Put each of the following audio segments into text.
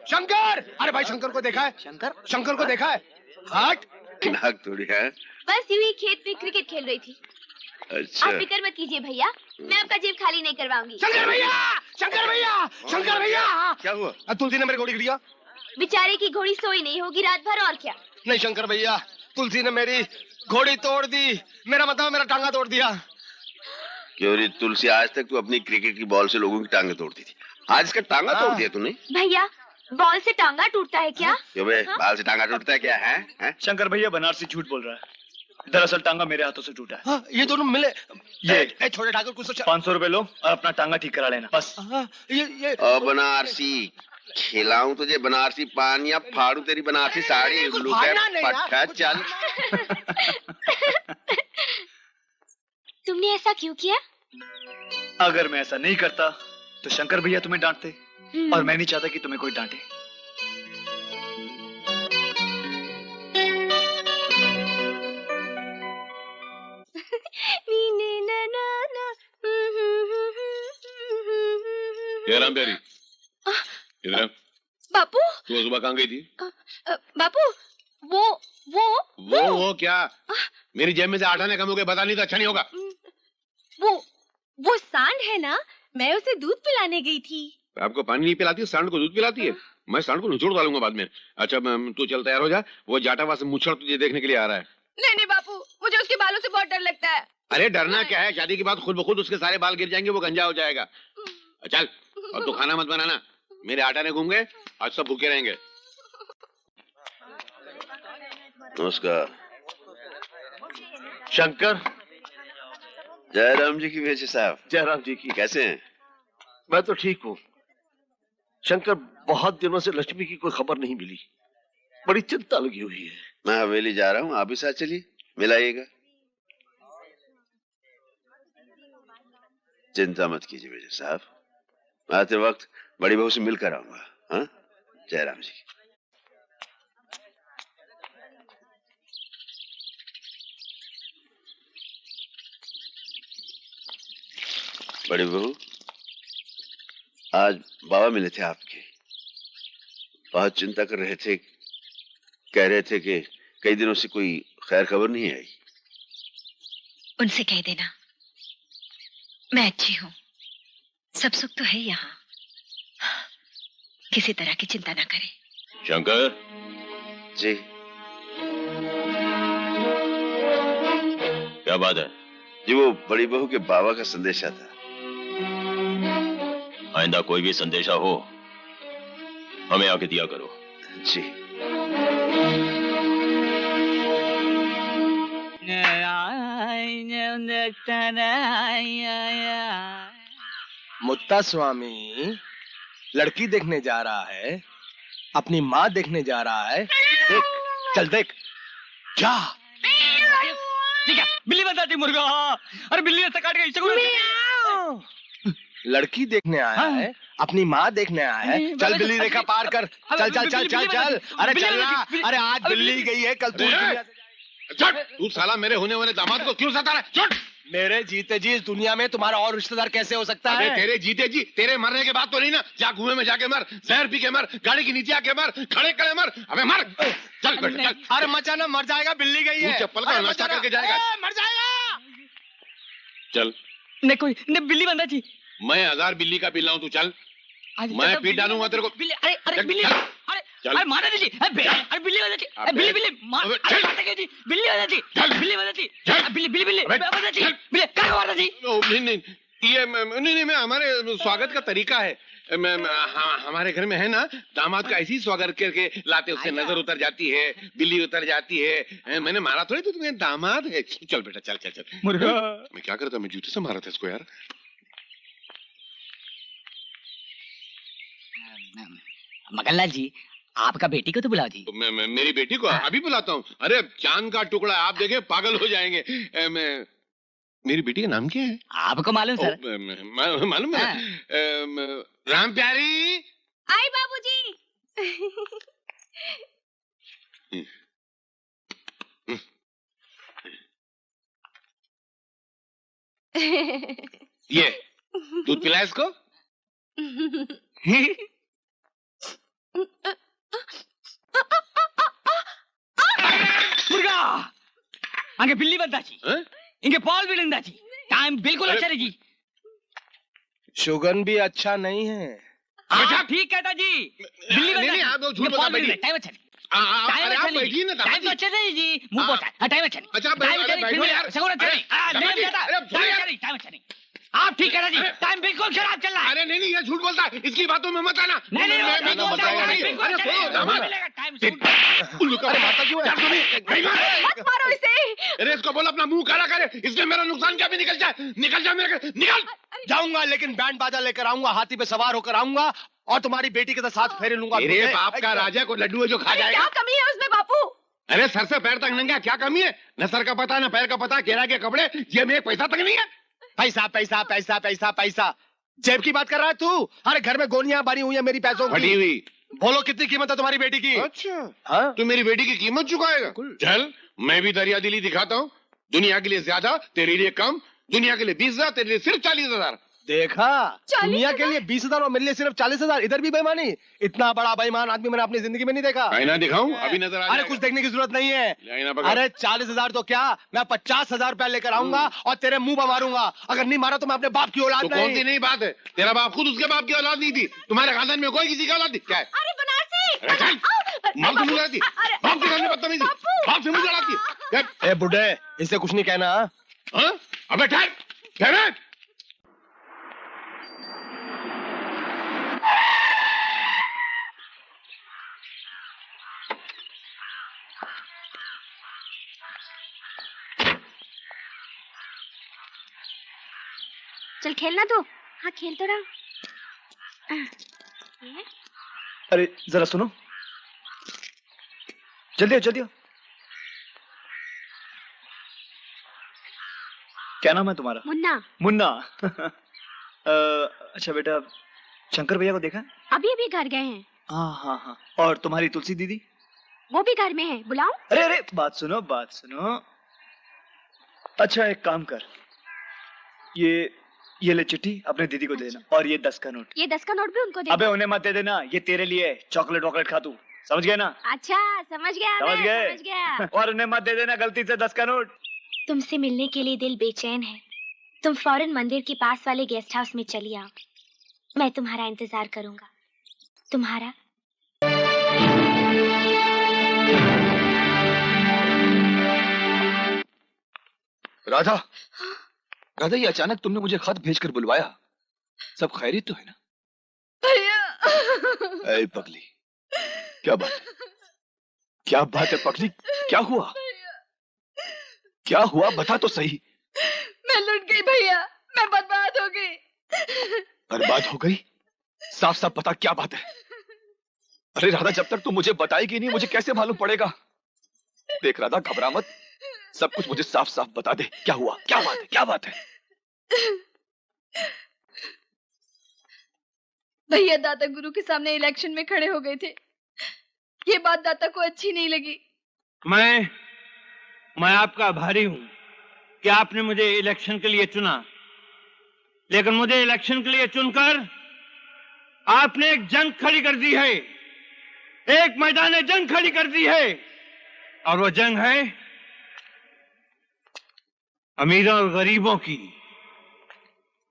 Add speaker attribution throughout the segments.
Speaker 1: शंकर! अरे भाई शंकर को देखा है? शंकर को देखा है? हट!
Speaker 2: नाक थोड़ी है।
Speaker 3: बस यूं ही खेत में क्रिकेट खेल रही थी।
Speaker 2: अच्छा।
Speaker 3: आप फिक्र मत कीजिए भैया, मैं आपका जेब खाली नहीं करवाऊंगी।
Speaker 1: शंकर भैया! शंकर भैया! शंकर भैया!
Speaker 2: क्या हुआ?
Speaker 1: तुलसी ने मेरी घोड़ी गिरा।
Speaker 3: बेचारे की घोड़ी सोई नहीं होगी रात भर, और क्या।
Speaker 1: नहीं शंकर भैया, तुलसी ने मेरी घोड़ी तोड़ दी। मेरा मतलब मेरा टांगा तोड़ दिया।
Speaker 2: क्यों रे तुलसी, आज तक तू अपनी क्रिकेट की बॉल से लोगों की टांगे तोड़ती थी, आज इसका टांगा तोड़ दिया तूने?
Speaker 3: भैया बॉल से टांगा टूटता है क्या?
Speaker 2: क्यों बे, बाल से टांगा टूटता है क्या है?
Speaker 4: शंकर भैया बनारसी झूठ बोल रहा है। दरअसल टांगा मेरे हाथों से टूटा है।
Speaker 1: ये दोनों मिले।
Speaker 4: ये
Speaker 1: छोटे ठाकुर कुछ तो
Speaker 4: 500 रुपए लो और अपना टांगा ठीक करा लेना बस।
Speaker 1: ये
Speaker 2: बनारसी खिलाऊं तुझे बनारसी पान या फाड़ू तेरी बनारसी साड़ी? उल्लू के पट्टा चल।
Speaker 3: तुमने ऐसा क्यों किया?
Speaker 4: अगर मैं ऐसा नहीं करता तो शंकर भैया तुम्हें डांटते, और मैं नहीं चाहता कि तुम्हें कोई डांटे।
Speaker 5: राम प्यारी, इधर
Speaker 3: बापू,
Speaker 5: तू सुबह कहाँ गई थी?
Speaker 3: बापू
Speaker 5: वो क्या? मेरी जेब में से आटा ने कम हो गया, बता नहीं तो अच्छा नहीं होगा।
Speaker 3: वो सांड है ना, मैं उसे दूध पिलाने गई थी।
Speaker 5: आपको पानी नहीं पिलाती है, सांड को दूध पिलाती है? मैं सांड को निचोड़ डालूंगा बाद में। अच्छा तू चल तैयार हो जा, वो जाटावा से मुछड़ तुझे देखने के लिए आ रहा है।
Speaker 3: नहीं बापू, मुझे उसके बालों से बहुत डर लगता है।
Speaker 5: अरे डरना क्या है, शादी के बाद खुद ब खुद उसके सारे बाल गिर जाएंगे, वो गंजा हो जाएगा। चल, और तू खाना मत बनाना, मेरे आटा ने घूम गए, आज सब भूखे रहेंगे।
Speaker 2: नमस्कार।
Speaker 4: शंकर।
Speaker 2: जयराम जी की भेजे साहब।
Speaker 4: जयराम जी की।
Speaker 2: कैसे हैं?
Speaker 6: मैं तो ठीक हूँ शंकर, बहुत दिनों से लक्ष्मी की कोई खबर नहीं मिली, बड़ी चिंता लगी हुई है।
Speaker 2: मैं हवेली जा रहा हूँ, आप भी साथ चलिए, मिलाइएगा। चिंता मत कीजिए भेजे साहब, आते वक्त बड़ी बहू से मिलकर आऊंगा। हाँ जयराम जी। बड़ी बहू, आज बाबा मिले थे आपके, बहुत चिंता कर रहे थे, कह रहे थे कि कई दिनों से कोई खैर खबर नहीं आई।
Speaker 7: उनसे कह देना मैं अच्छी हूँ, सब सुख तो है यहाँ, किसी तरह की चिंता ना करें।
Speaker 5: शंकर
Speaker 2: जी।
Speaker 5: क्या बात है?
Speaker 2: जी वो बड़ी बहू के बाबा का संदेशा था।
Speaker 5: आइंदा कोई भी संदेशा हो हमें आके दिया करो।
Speaker 2: जी।
Speaker 1: मुत्ता स्वामी लड़की देखने जा रहा है, अपनी माँ देखने जा रहा है। देख, चल देख, जा।
Speaker 4: ठीक है, बिल्ली बताती मुर्गा। अरे बिल्ली ने काट गई।
Speaker 1: लड़की देखने आया है, अपनी माँ देखने आया है। चल बिल्ली रेखा पार कर, चल चल चल चल चल। अरे चल ना, अरे आज बिल्ली गई है, कल तू।
Speaker 5: तू साला मेरे होने वाले दामाद को क्यों सता रहा है?
Speaker 1: मेरे जीते जी इस दुनिया में तुम्हारा और रिश्तेदार कैसे हो सकता है?
Speaker 5: तेरे जीते जी, तेरे मरने के बाद तो नहीं ना। जा कुएं में जाके मर, जहर पी के मर, गाड़ी के नीचे आके मर, खड़े खड़े मर, अबे मर। चल बेटा चल।
Speaker 1: अरे मचाना, मर जाएगा, बिल्ली गई है।
Speaker 5: चप्पल का नाश्ता करके जाएगा।
Speaker 1: मर जाएगा।
Speaker 5: चल।
Speaker 4: ने कोई ने बिल्ली बंदा जी।
Speaker 5: मैं 1000 बिल्ली का पिल्ला हूँ, तू चल। मैं पीट डालूंगा तेरे को।
Speaker 4: बिल्ली, अरे बिल्ली, अरे मारा जी। अरे बिल्ली बंदा जी, बिल्ली मार जी, बिल्ली बंदा जी, बिल्ली बंदा जी, बिल्ली बंदा जी, बिल्ली क्या मारा जी?
Speaker 5: नहीं ये नहीं मैं हमारे स्वागत का तरीका है। हमारे घर में है ना, दामाद का ऐसे ही स्वागत करके लाते, उससे नजर उतर जाती है, बिल्ली उतर जाती है। मैंने मारा थोड़ी, तो तुम्हें दामाद है। चल बेटा चल चल चल।
Speaker 4: मुर्गा
Speaker 5: मैं क्या करता, मैं जूते से मारा था इसको यार।
Speaker 8: मगनलाल जी, आपका बेटी को तो बुलाओ जी।
Speaker 5: मेरी बेटी को अभी बुलाता हूँ। अरे चांद का टुकड़ा, आप देखे पागल हो जाएंगे। मेरी बेटी का नाम क्या है?
Speaker 8: आपको मालूम सर?
Speaker 5: मालूम है। राम प्यारी।
Speaker 3: आई बाबूजी।
Speaker 5: ये दूध पिला इसको।
Speaker 4: मुर्गा आगे बिल्ली बनता जी
Speaker 5: हैं?
Speaker 4: इनके पॉल भी लेंदा जी टाइम बिल्कुल अच्छा नहीं जी
Speaker 1: शुगन भी अच्छा नहीं है।
Speaker 4: हाँ ठीक कहता जी बिल्ली बनता
Speaker 5: नहीं, आप लोग झूठ बता बैठिए।
Speaker 4: टाइम अच्छा नहीं
Speaker 5: अरे आप बैठिए ना
Speaker 4: टाइम तो
Speaker 5: दादाजी।
Speaker 4: अच्छा नहीं जी मुंह पोता टाइम अच्छा नहीं
Speaker 5: अच्छा, बैठो यार।
Speaker 4: सगुन अच्छा नहीं
Speaker 5: दादाजी, अरे छोड़ो यार।
Speaker 4: टाइम अच्छा नहीं आप ठीक कह रहे जी टाइम बिल्कुल खराब चल रहा है
Speaker 5: अरे नहीं ये झूठ बोलता है, इसकी बातों में मत आना।
Speaker 4: नहीं नहीं
Speaker 5: मैं तो बताऊंगा नहीं। अरे छोड़ो दामाद।
Speaker 1: अरे माता क्यों है?
Speaker 3: मत मारो इसे।
Speaker 5: अरे इसको बोल अपना मुंह काला करे, इसलिए मेरा नुकसान क्या भी निकल जाए। निकल जा मेरे घर, निकल।
Speaker 1: जाऊंगा लेकिन बैंड बाजा लेकर आऊंगा, हाथी पे सवार होकर आऊंगा और तुम्हारी बेटी के साथ फेरे लूंगा।
Speaker 5: तेरे बाप का राजा को लड्डू है जो खा जाएगा।
Speaker 3: क्या कमी है उसमें बापू?
Speaker 5: अरे सर से पैर तक नंगा, क्या कमी है? न सर का पता न पैर का पता, केरा के कपड़े, जेब में एक पैसा तक नहीं है।
Speaker 1: पैसा पैसा पैसा पैसा पैसा जेब की बात कर रहा है तू? अरे घर में गोलियां भरी हुई है मेरी पैसों
Speaker 5: फटी
Speaker 1: की।
Speaker 5: हुई।
Speaker 1: बोलो कितनी कीमत है तुम्हारी बेटी की?
Speaker 5: अच्छा
Speaker 1: हाँ?
Speaker 5: तू मेरी बेटी की कीमत चुकाएगा? चल मैं भी दरिया दिली दिखाता हूँ। दुनिया के लिए ज्यादा, तेरे लिए कम। दुनिया के लिए 20,000, तेरे लिए सिर्फ 40,000।
Speaker 1: देखा, दुनिया के लिए 20,000 और मेरे लिए सिर्फ 40,000। इधर भी बेईमानी। इतना बड़ा बेईमान आदमी मैंने अपनी जिंदगी में नहीं देखा।
Speaker 5: आईना दिखाऊं? अभी नजर आ
Speaker 1: अरे
Speaker 5: जाएगा।
Speaker 1: कुछ देखने की जरूरत नहीं है।
Speaker 5: आईना पकड़।
Speaker 1: अरे 40,000 तो क्या, मैं 50,000 रुपया लेकर आऊंगा और तेरे मुंह पर मारूंगा। अगर नहीं मारा तो मैं अपने बाप की औलाद
Speaker 5: तो कौन सी
Speaker 1: नहीं।
Speaker 5: नई बात है? तेरा बाप खुद उसके बाप की औलाद नहीं थी। तुम्हारे खानदान में कोई किसी की औलाद नहीं। क्या है?
Speaker 3: अरे बनारसी।
Speaker 5: अरे चल, बाप से मुंह लड़ाती, बाप के घर में बदतमीजी, बाप से मुंह लड़ाती।
Speaker 1: ए बुड्ढे, इसे कुछ नहीं कहना।
Speaker 5: हाँ? अबे ठहर, ठहर।
Speaker 3: चल खेलना तो। हाँ खेल तो रहा।
Speaker 9: अरे जरा सुनो, जल्दी आओ जल्दी आओ। क्या नाम है तुम्हारा?
Speaker 3: मुन्ना।
Speaker 9: मुन्ना। अच्छा बेटा, शंकर भैया को देखा?
Speaker 3: अभी अभी घर गए हैं।
Speaker 9: हाँ हाँ हाँ। और तुम्हारी तुलसी दीदी?
Speaker 3: वो भी घर में है, बुलाऊं?
Speaker 9: अरे अरे बात सुनो बात सुनो। अच्छा एक काम कर, ये ले चिट्ठी अपने दीदी को देना और ये 10 का नोट।
Speaker 3: ये 10 का नोट भी उनको दे।
Speaker 9: अबे उन्हें मत दे देना, ये तेरे लिए। चॉकलेट वॉकलेट खा तू, समझ गया ना?
Speaker 3: अच्छा समझ गया,
Speaker 9: समझ
Speaker 3: मैं
Speaker 9: गए?
Speaker 3: समझ गया।
Speaker 9: और उन्हें मत दे देना गलती से 10 का नोट।
Speaker 3: तुमसे मिलने के लिए दिल बेचैन है। तुम फौरन मंदिर के पास वाले गेस्ट हाउस में चली आओ। मैं तुम्हारा इंतजार करूंगा। तुम्हारा
Speaker 10: राधा। राधा, ये अचानक तुमने मुझे खत भेजकर बुलवाया, सब खैरियत तो है ना?
Speaker 3: भैया।
Speaker 10: ऐ पगली, क्या बात है? क्या बात है पगली? क्या हुआ? क्या हुआ बता तो सही।
Speaker 3: मैं लुट गई भैया, मैं बर्बाद हो गई।
Speaker 10: बर्बाद हो गई? साफ साफ बता क्या बात है। अरे राधा, जब तक तुम मुझे बताएगी नहीं मुझे कैसे मालूम पड़ेगा? देख राधा, घबरा मत, सब कुछ मुझे साफ साफ बता दे। क्या हुआ? क्या बात है? क्या बात है?
Speaker 3: भैया दाता गुरु के सामने इलेक्शन में खड़े हो गए थे। ये बात दाता को अच्छी नहीं लगी।
Speaker 11: मैं आपका आभारी हूं कि आपने मुझे इलेक्शन के लिए चुना, लेकिन मुझे इलेक्शन के लिए चुनकर आपने एक जंग खड़ी कर दी है, एक मैदान जंग खड़ी कर दी है। और वो जंग है अमीरों और गरीबों की।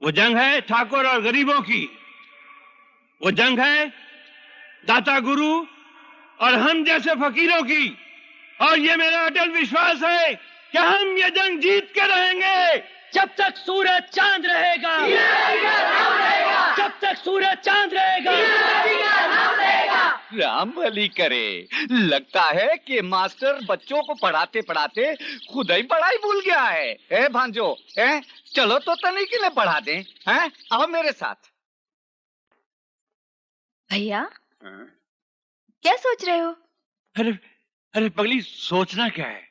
Speaker 11: वो जंग है ठाकुर और गरीबों की। वो जंग है दाता गुरु और हम जैसे फकीरों की। और ये मेरा अटल विश्वास है कि हम ये जंग जीत के रहेंगे।
Speaker 4: जब तक सूरज चांद रहेगा, जब तक सूरज चांद रहेगा,
Speaker 12: राम भली करे। लगता है कि मास्टर बच्चों को पढ़ाते पढ़ाते खुद ही पढ़ाई भूल गया है। ए भांजो, चलो तो तनी के लिए पढ़ा दें। हैं? आओ मेरे साथ।
Speaker 3: भैया क्या सोच रहे हो?
Speaker 11: अरे पगली, सोचना क्या है?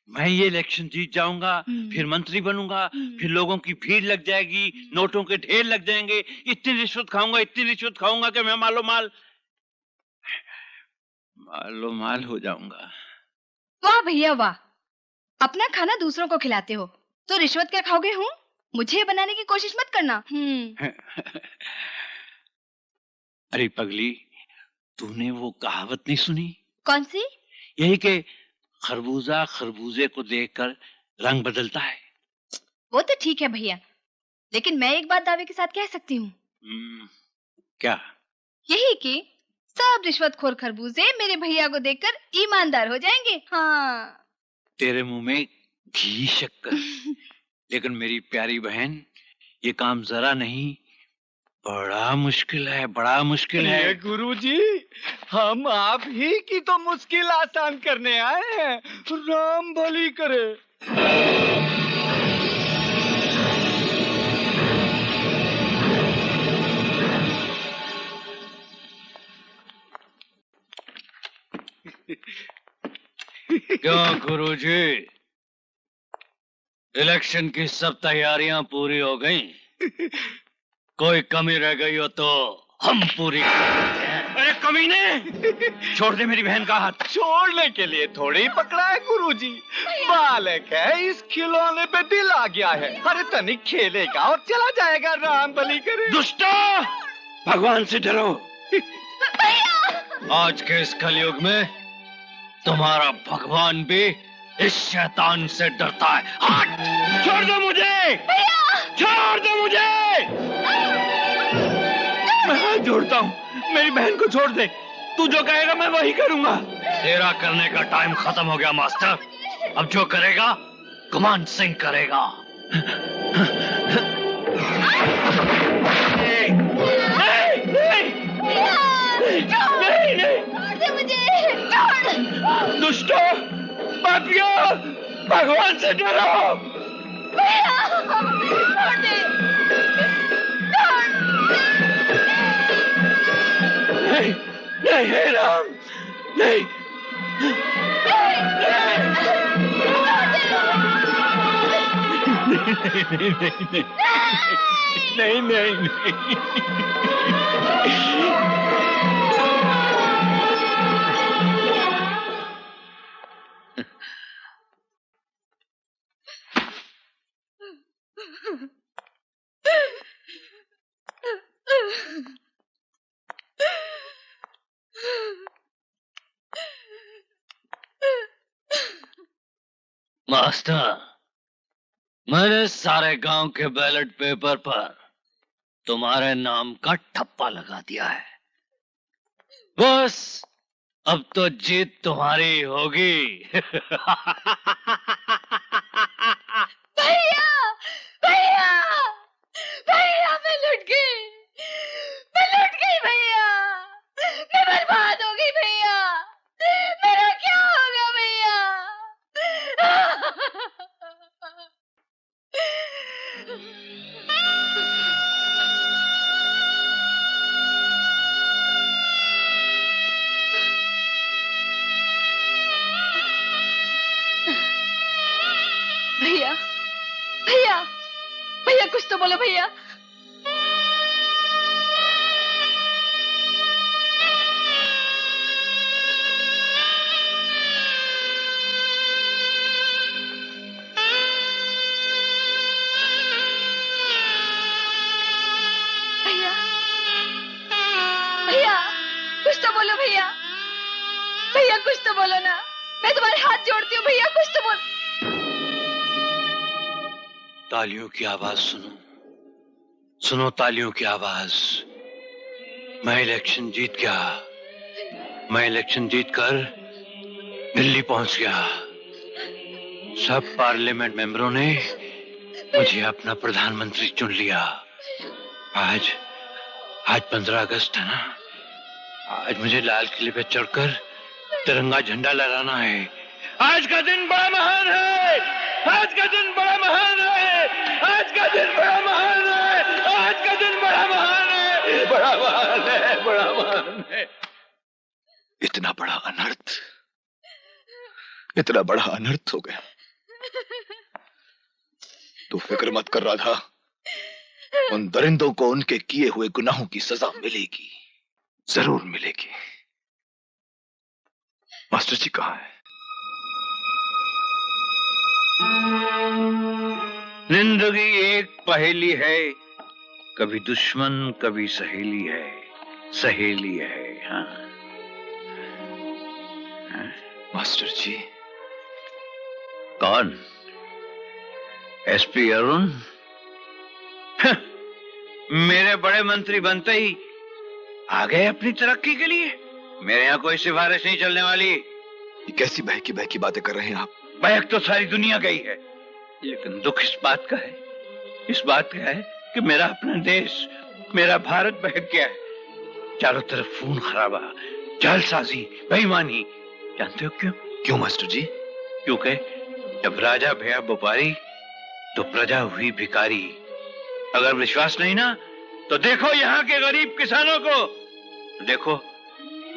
Speaker 11: मैं ये इलेक्शन जीत जाऊंगा, फिर मंत्री बनूंगा, फिर लोगों की भीड़ लग जाएगी, नोटों के ढेर लग जाएंगे, इतनी रिश्वत खाऊंगा कि मैं मालो माल हो जाऊंगा।
Speaker 3: वाह भैया वाह, अपना खाना दूसरों को खिलाते हो तो रिश्वत क्या खाओगे? हूँ मुझे बनाने की कोशिश मत करना।
Speaker 11: अरे पगली, तूने वो कहावत नहीं सुनी?
Speaker 7: कौन सी?
Speaker 11: यही कि खरबूजा खरबूजे को देखकर रंग बदलता है।
Speaker 7: वो तो ठीक है भैया, लेकिन मैं एक बात दावे के साथ कह सकती हूँ।
Speaker 11: क्या?
Speaker 7: यही कि सब रिश्वतखोर खरबूजे मेरे भैया को देखकर ईमानदार हो जाएंगे। हाँ।
Speaker 11: तेरे मुंह में घी शक्कर। लेकिन मेरी प्यारी बहन, ये काम जरा नहीं, बड़ा मुश्किल है, बड़ा मुश्किल है।
Speaker 12: गुरुजी, हम आप ही की तो मुश्किल आसान करने आए हैं। राम भली करे।
Speaker 11: क्यों गुरुजी, इलेक्शन की सब तैयारियां पूरी हो गई? कोई कमी रह गई हो तो हम पूरी कर। अरे कमीने, छोड़ दे मेरी बहन का हाथ।
Speaker 12: छोड़ने के लिए थोड़ी पकड़ा है गुरुजी, बालक है, इस खिलौने पे दिल आ गया है। अरे तनिक खेलेगा और चला जाएगा। राम बलि करे।
Speaker 11: दुष्टो, भगवान से डरो। आज के इस कलयुग में तुम्हारा भगवान भी इस शैतान से डरता है। हट! छोड़ दो मुझे! छोड़ दो मुझे! मैं हाथ जोड़ता हूँ, मेरी बहन को छोड़ दे। तू जो कहेगा मैं वही करूंगा। तेरा करने का टाइम खत्म हो गया मास्टर। अब जो करेगा गुमान सिंह करेगा। नहीं, नहीं, नहीं, नहीं, मुझे दुष्टो, पापियों, भगवान से डरो। नहीं, नहीं, हे राम, नहीं, नहीं, नहीं, नहीं। मास्टर, मैंने सारे गांव के बैलेट पेपर पर तुम्हारे नाम का ठप्पा लगा दिया है। बस अब तो जीत तुम्हारी होगी।
Speaker 7: भैया, भैया, भैया, मैं लुट गई, मैं लुट गई भैया, मैं बर्बाद हो गई भैया, मेरा क्या होगा भैया? भैया, भैया, भैया, कुछ तो बोलो भैया। भैया, भैया, कुछ तो बोलो भैया, भैया कुछ तो बोलो ना, मैं तुम्हारे हाथ जोड़ती हूँ भैया, कुछ तो बोलो।
Speaker 11: तालियों की आवाज सुनो, सुनो तालियों की आवाज। मैं इलेक्शन जीत गया, मैं इलेक्शन जीतकर दिल्ली पहुंच गया। सब पार्लियामेंट मेंबरों ने मुझे अपना प्रधानमंत्री चुन लिया। आज 15 अगस्त है ना, आज मुझे लाल किले पे चढ़कर तिरंगा झंडा लहराना है। आज का दिन बड़ा महान है, आज का दिन बड़ा महान है, आज का दिन बड़ा महान है, आज का दिन बड़ा महान है, बड़ा महान है, बड़ा महान है।
Speaker 10: इतना बड़ा अनर्थ, इतना बड़ा अनर्थ हो गया। तू फिक्र मत कर राधा, उन दरिंदों को उनके किए हुए गुनाहों की सजा मिलेगी, जरूर मिलेगी। मास्टर जी कहाँ है?
Speaker 11: जिंदगी एक पहेली है, कभी दुश्मन कभी सहेली है, सहेली है। हाँ,
Speaker 10: मास्टर जी।
Speaker 2: कौन? एसपी अरुण? मेरे बड़े मंत्री बनते ही आ गए अपनी तरक्की के लिए। मेरे यहाँ कोई सिफारिश नहीं चलने वाली।
Speaker 10: ये कैसी बहकी बातें कर रहे हैं आप?
Speaker 2: बहक तो सारी दुनिया गई है, लेकिन दुख इस बात का है, इस बात का है कि मेरा अपना देश, मेरा भारत बहक गया है। चारों तरफ खून खराबा, जालसाजी, बेईमानी। जानते हो क्यों?
Speaker 10: क्यों मास्टर जी?
Speaker 2: क्योंकि जब राजा भया व्यापारी तो प्रजा हुई भिखारी। अगर विश्वास नहीं ना तो देखो यहाँ के गरीब किसानों को, देखो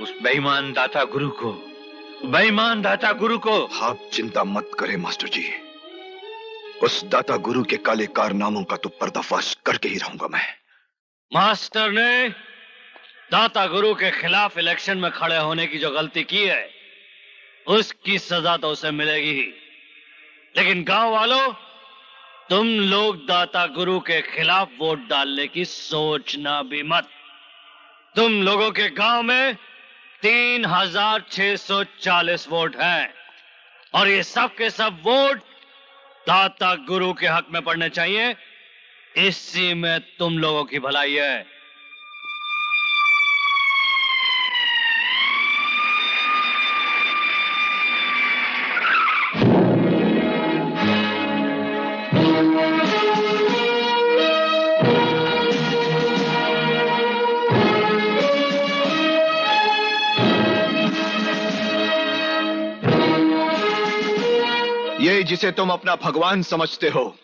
Speaker 2: उस बेईमान दाता गुरु को, बेईमान दाता गुरु को।
Speaker 10: आप चिंता मत करें मास्टर जी, उस दाता गुरु के काले कारनामों का तो पर्दाफाश करके ही रहूंगा मैं।
Speaker 11: मास्टर ने दाता गुरु के खिलाफ इलेक्शन में खड़े होने की जो गलती की है उसकी सजा तो उसे मिलेगी ही, लेकिन गांव वालों, तुम लोग दाता गुरु के खिलाफ वोट डालने की सोचना भी मत। तुम लोगों के गांव में 3640 वोट हैं और ये सब के सब वोट दाता गुरु के हक में पड़ने चाहिए। इसी में तुम लोगों की भलाई है।
Speaker 10: ये जिसे तुम अपना भगवान समझते हो,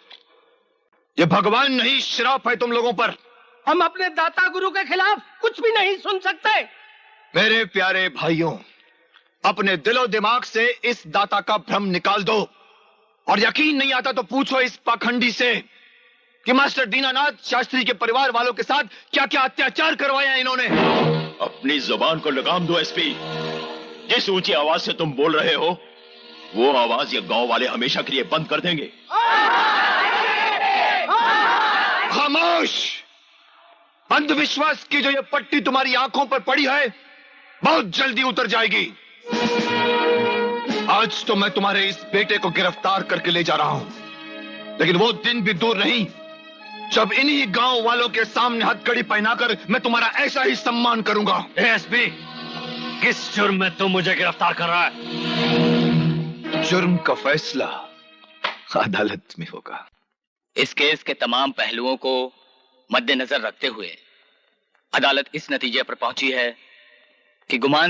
Speaker 10: ये भगवान नहीं, श्राप है तुम लोगों पर।
Speaker 11: हम अपने दाता गुरु के खिलाफ कुछ भी नहीं सुन सकते।
Speaker 10: मेरे प्यारे भाइयों, अपने दिलो दिमाग से इस दाता का भ्रम निकाल दो। और यकीन नहीं आता तो पूछो इस पाखंडी से कि मास्टर दीनानाथ शास्त्री के परिवार वालों के साथ क्या क्या अत्याचार करवाया इन्होंने।
Speaker 13: अपनी जुबान को लगाम दो एसपी। जिस ऊंची आवाज से तुम बोल रहे हो वो आवाज ये गांव वाले हमेशा के लिए बंद कर देंगे।
Speaker 10: खामोश! अंधविश्वास की जो ये पट्टी तुम्हारी आंखों पर पड़ी है बहुत जल्दी उतर जाएगी। आज तो मैं तुम्हारे इस बेटे को गिरफ्तार करके ले जा रहा हूं, लेकिन वो दिन भी दूर नहीं जब इन्हीं गांव वालों के सामने हथकड़ी पहनाकर मैं तुम्हारा ऐसा ही सम्मान करूंगा।
Speaker 11: एसपी, किस जुर्म में तुम मुझे गिरफ्तार कर रहा है?
Speaker 10: जुर्म का फैसला अदालत में होगा।
Speaker 8: इस केस के तमाम पहलुओं को मद्देनजर रखते हुए अदालत इस नतीजे पर पहुंची है कि गुमान